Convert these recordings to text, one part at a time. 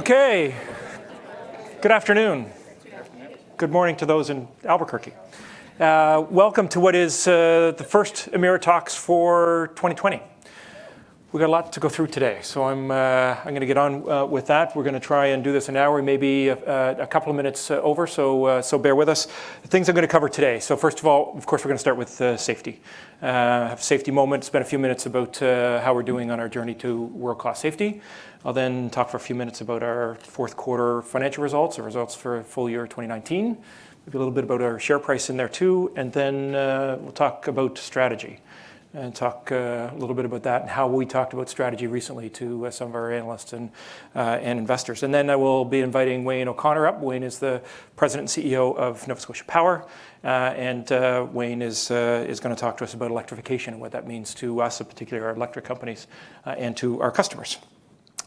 Okay, good afternoon. Good morning to those in Albuquerque. Welcome to what is the first Emera Talks for 2020. We've got a lot to go through today, so I'm going to get on with that. We're going to try and do this an hour, maybe a couple of minutes over, so bear with us. The things I'm going to cover today. So first of all, of course, we're going to start with safety. Have a safety moment, spend a few minutes about how we're doing on our journey to world-class safety. I'll then talk for a few minutes about our fourth quarter financial results, or results for full year 2019. Maybe a little bit about our share price in there too, and then we'll talk about strategy and talk a little bit about that and how we talked about strategy recently to some of our analysts and investors. And then I will be inviting Wayne O'Connor up. Wayne is the President and CEO of Nova Scotia Power, and Wayne is going to talk to us about electrification and what that means to us, in particular our electric companies, and to our customers.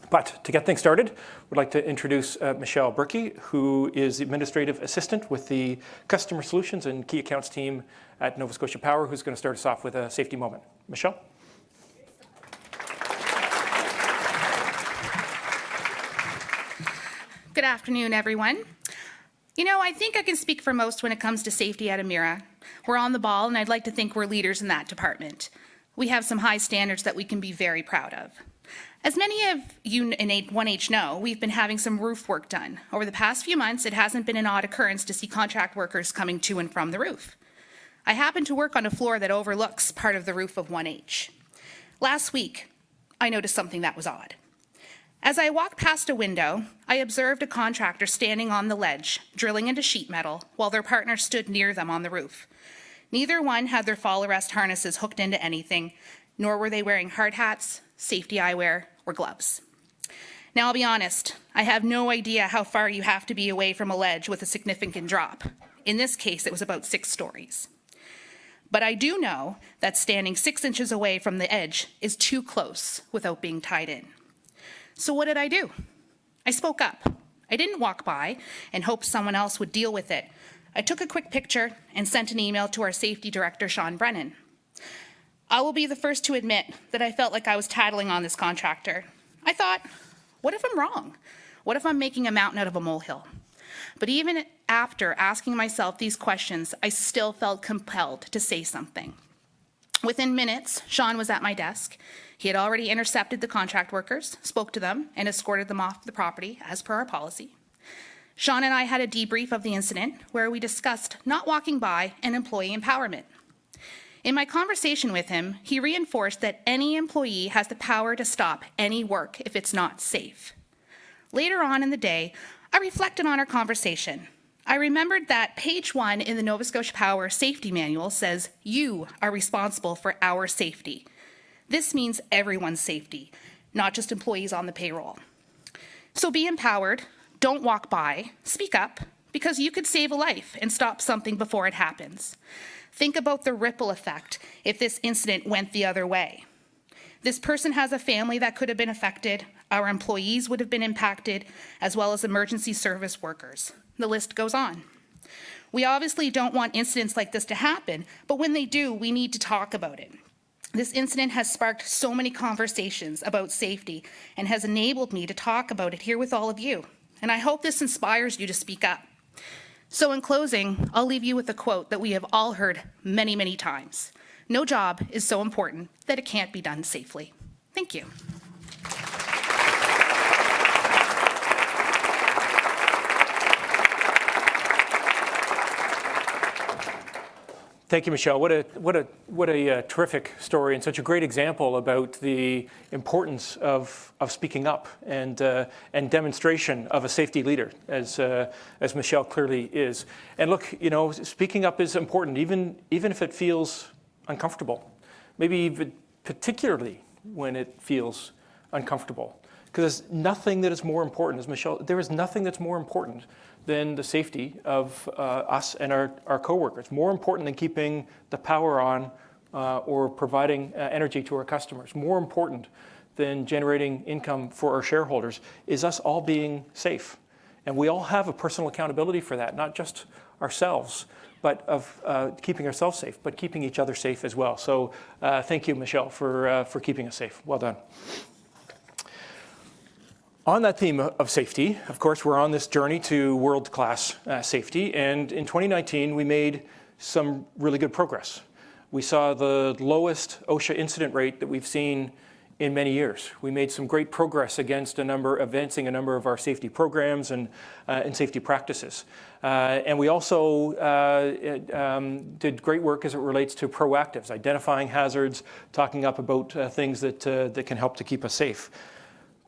But to get things started, we'd like to introduce Michelle Berkey, who is the Administrative Assistant with the Customer Solutions and Key Accounts team at Nova Scotia Power, who's going to start us off with a safety moment. Michelle? Good afternoon, everyone. You know, I think I can speak for most when it comes to safety at Emera. We're on the ball, and I'd like to think we're leaders in that department. We have some high standards that we can be very proud of. As many of you in 1H know, we've been having some roof work done. Over the past few months, it hasn't been an odd occurrence to see contract workers coming to and from the roof. I happen to work on a floor that overlooks part of the roof of 1H. Last week, I noticed something that was odd. As I walked past a window, I observed a contractor standing on the ledge, drilling into sheet metal, while their partner stood near them on the roof. Neither one had their fall arrest harnesses hooked into anything, nor were they wearing hard hats, safety eyewear, or gloves. Now, I'll be honest, I have no idea how far you have to be away from a ledge with a significant drop. In this case, it was about 6 stories. But I do know that standing 6 inches away from the edge is too close without being tied in. So what did I do? I spoke up. I didn't walk by and hope someone else would deal with it. I took a quick picture and sent an email to our safety director, Sean Brennan. I will be the first to admit that I felt like I was tattling on this contractor. I thought, what if I'm wrong? What if I'm making a mountain out of a molehill? But even after asking myself these questions, I still felt compelled to say something. Within minutes, Sean was at my desk. He had already intercepted the contract workers, spoke to them, and escorted them off the property as per our policy. Sean and I had a debrief of the incident where we discussed not walking by and employee empowerment. In my conversation with him, he reinforced that any employee has the power to stop any work if it's not safe. Later on in the day, I reflected on our conversation. I remembered that page 1 in the Nova Scotia Power Safety Manual says, "You are responsible for our safety." This means everyone's safety, not just employees on the payroll. So be empowered, don't walk by, speak up, because you could save a life and stop something before it happens. Think about the ripple effect if this incident went the other way. This person has a family that could have been affected, our employees would have been impacted, as well as emergency service workers. The list goes on. We obviously don't want incidents like this to happen, but when they do, we need to talk about it. This incident has sparked so many conversations about safety and has enabled me to talk about it here with all of you. And I hope this inspires you to speak up. So in closing, I'll leave you with a quote that we have all heard many, many times. No job is so important that it can't be done safely. Thank you. Thank you, Michelle. What a terrific story and such a great example about the importance of speaking up and demonstration of a safety leader, as Michelle clearly is. And look, you know, speaking up is important, even if it feels uncomfortable. Maybe even particularly when it feels uncomfortable, because there's nothing that is more important, as Michelle. There is nothing that's more important than the safety of us and our coworkers. More important than keeping the power on or providing energy to our customers. More important than generating income for our shareholders is us all being safe. And we all have a personal accountability for that, not just ourselves, but of keeping ourselves safe, but keeping each other safe as well. So thank you, Michelle, for keeping us safe. Well done. On that theme of safety, of course, we're on this journey to world-class safety, and in 2019 we made some really good progress. We saw the lowest OSHA incident rate that we've seen in many years. We made some great progress against advancing a number of our safety programs and safety practices. And we also did great work as it relates to proactives, identifying hazards, talking up about things that can help to keep us safe.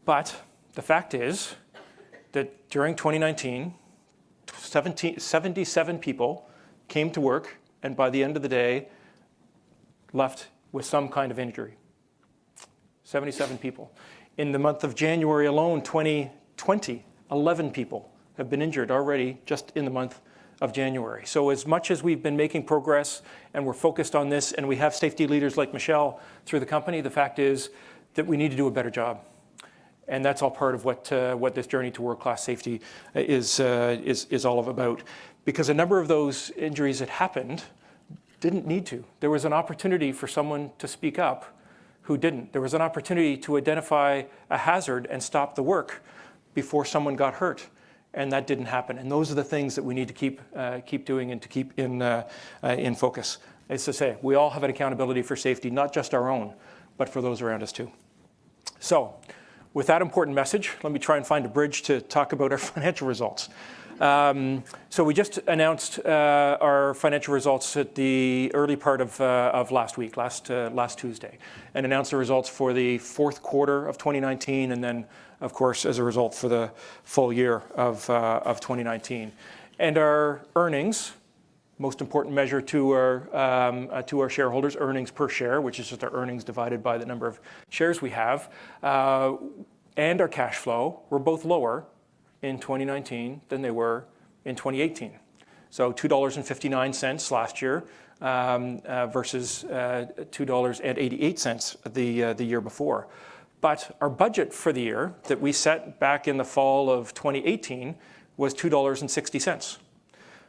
But the fact is that during 2019, 77 people came to work and by the end of the day left with some kind of injury. 77 people. In the month of January alone, 2020, 11 people have been injured already just in the month of January. So as much as we've been making progress and we're focused on this and we have safety leaders like Michelle through the company, the fact is that we need to do a better job. And that's all part of what this journey to world-class safety is all about. Because a number of those injuries that happened didn't need to. There was an opportunity for someone to speak up who didn't. There was an opportunity to identify a hazard and stop the work before someone got hurt. And that didn't happen. And those are the things that we need to keep doing and to keep in focus. As I say, we all have an accountability for safety, not just our own, but for those around us too. So, with that important message, let me try and find a bridge to talk about our financial results. So we just announced our financial results at the early part of last week, last Tuesday, and announced the results for the fourth quarter of 2019, and then, of course, as a result for the full year of 2019. And our earnings, most important measure to our shareholders, earnings per share, which is just our earnings divided by the number of shares we have, and our cash flow were both lower in 2019 than they were in 2018. So $2.59 last year versus $2.88 the year before. But our budget for the year that we set back in the fall of 2018 was $2.60.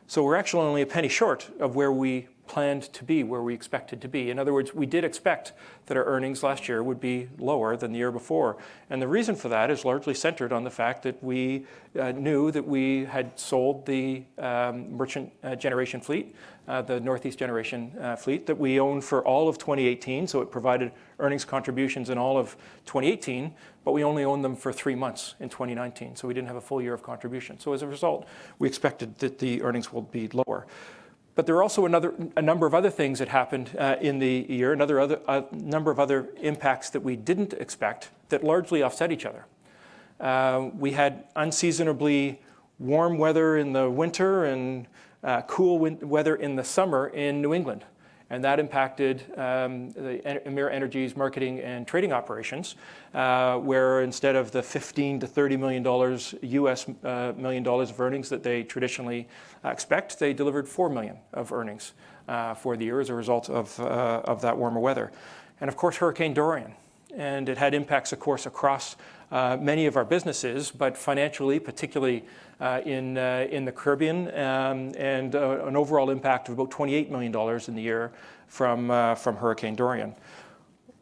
So we're actually only a penny short of where we planned to be, where we expected to be. In other words, we did expect that our earnings last year would be lower than the year before. And the reason for that is largely centered on the fact that we knew that we had sold the merchant generation fleet, the Northeast Generation fleet that we owned for all of 2018. So it provided earnings contributions in all of 2018, but we only owned them for 3 months in 2019. So we didn't have a full year of contribution. So as a result, we expected that the earnings will be lower. But there are also a number of other things that happened in the year, a number of other impacts that we didn't expect that largely offset each other. We had unseasonably warm weather in the winter and cool weather in the summer in New England. And that impacted the Emera Energy's marketing and trading operations, where instead of the $15 to $30 million US million of earnings that they traditionally expect, they delivered $4 million of earnings for the year as a result of that warmer weather. And of course, Hurricane Dorian. And it had impacts, of course, across many of our businesses, but financially, particularly in the Caribbean, and an overall impact of about $28 million in the year from Hurricane Dorian.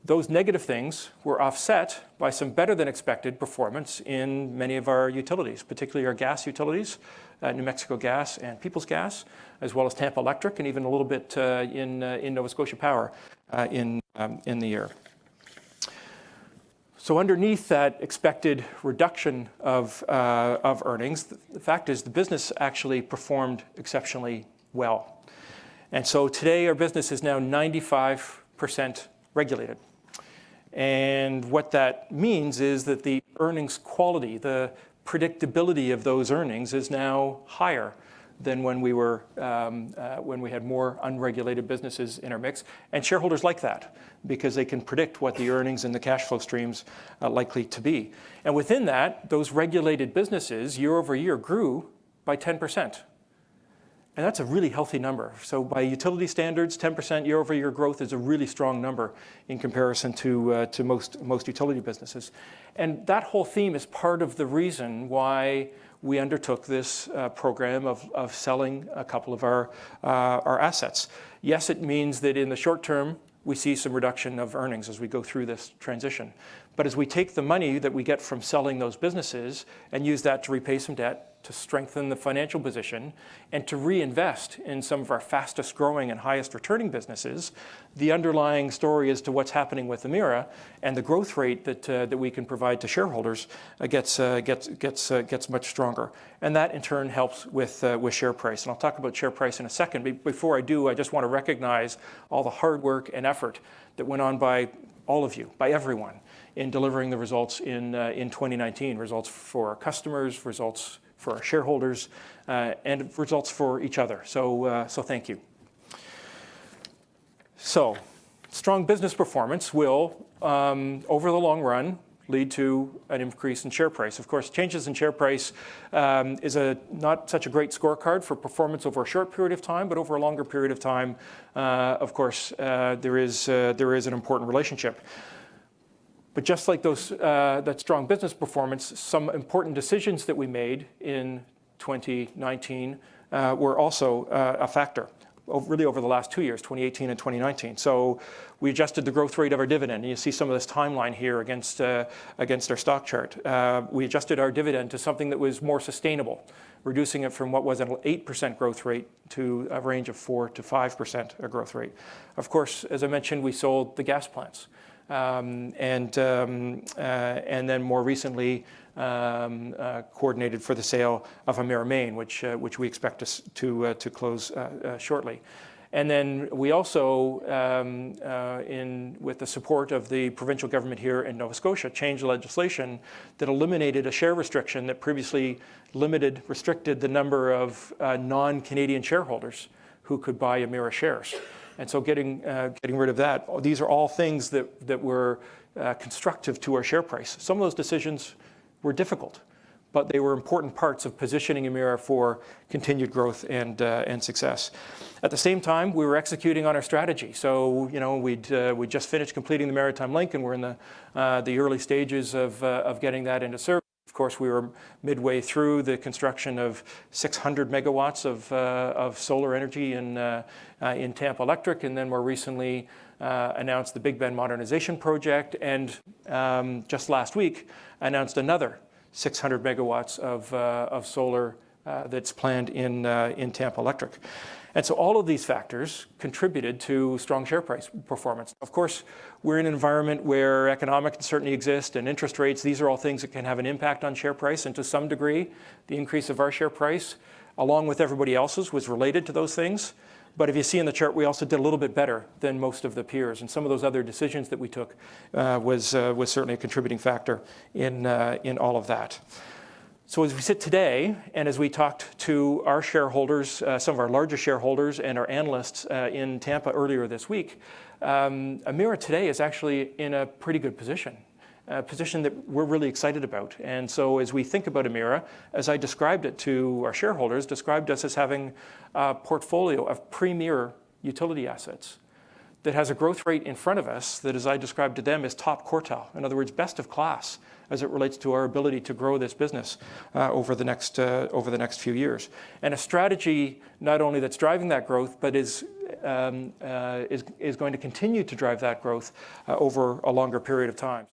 Those negative things were offset by some better than expected performance in many of our utilities, particularly our gas utilities, New Mexico Gas and Peoples Gas, as well as Tampa Electric, and even a little bit in Nova Scotia Power in the year. So underneath that expected reduction of earnings, the fact is the business actually performed exceptionally well. And so today our business is now 95% regulated. And what that means is that the earnings quality, the predictability of those earnings is now higher than when we had more unregulated businesses in our mix. And shareholders like that because they can predict what the earnings and the cash flow streams are likely to be. And within that, those regulated businesses year over year grew by 10%. And that's a really healthy number. So by utility standards, 10% year over year growth is a really strong number in comparison to most utility businesses. And that whole theme is part of the reason why we undertook this program of selling a couple of our assets. Yes, it means that in the short term, we see some reduction of earnings as we go through this transition. But as we take the money that we get from selling those businesses and use that to repay some debt, to strengthen the financial position, and to reinvest in some of our fastest growing and highest returning businesses, the underlying story as to what's happening with Emera and the growth rate that we can provide to shareholders gets much stronger. And that in turn helps with share price. And I'll talk about share price in a second. Before I do, I just want to recognize all the hard work and effort that went on by all of you, by everyone, in delivering the results in 2019. Results for our customers, results for our shareholders, and results for each other. So thank you. So strong business performance will, over the long run, lead to an increase in share price. Of course, changes in share price is not such a great scorecard for performance over a short period of time, but over a longer period of time, of course, there is an important relationship. But just like that strong business performance, some important decisions that we made in 2019 were also a factor, really over the last 2 years, 2018 and 2019. So we adjusted the growth rate of our dividend. And you see some of this timeline here against our stock chart. We adjusted our dividend to something that was more sustainable, reducing it from what was an 8% growth rate to a range of 4 to 5% growth rate. Of course, as I mentioned, we sold the gas plants. And then more recently coordinated for the sale of Emera Maine, which we expect to close shortly. And then we also, with the support of the provincial government here in Nova Scotia, changed legislation that eliminated a share restriction that previously restricted the number of non-Canadian shareholders who could buy Emera shares. And so getting rid of that, these are all things that were constructive to our share price. Some of those decisions were difficult, but they were important parts of positioning Emera for continued growth and success. At the same time, we were executing on our strategy. So we just finished completing the Maritime Link, and we're in the early stages of getting that into service. Of course, we were midway through the construction of 600 megawatts of solar energy in Tampa Electric, and then more recently announced the Big Bend Modernization Project, and just last week announced another 600 megawatts of solar that's planned in Tampa Electric. And so all of these factors contributed to strong share price performance. Of course, we're in an environment where economic uncertainty exists and interest rates. These are all things that can have an impact on share price. And to some degree, the increase of our share price, along with everybody else's, was related to those things. But if you see in the chart, we also did a little bit better than most of the peers. And some of those other decisions that we took was certainly a contributing factor in all of that. So as we sit today, and as we talked to our shareholders, some of our largest shareholders and our analysts in Tampa earlier this week, Emera today is actually in a pretty good position, a position that we're really excited about. And so as we think about Emera, as I described it to our shareholders, described us as having a portfolio of premier utility assets that has a growth rate in front of us that, as I described to them, is top quartile. In other words, best of class as it relates to our ability to grow this business over the next few years. And a strategy not only that's driving that growth, but is going to continue to drive that growth over a longer period of time.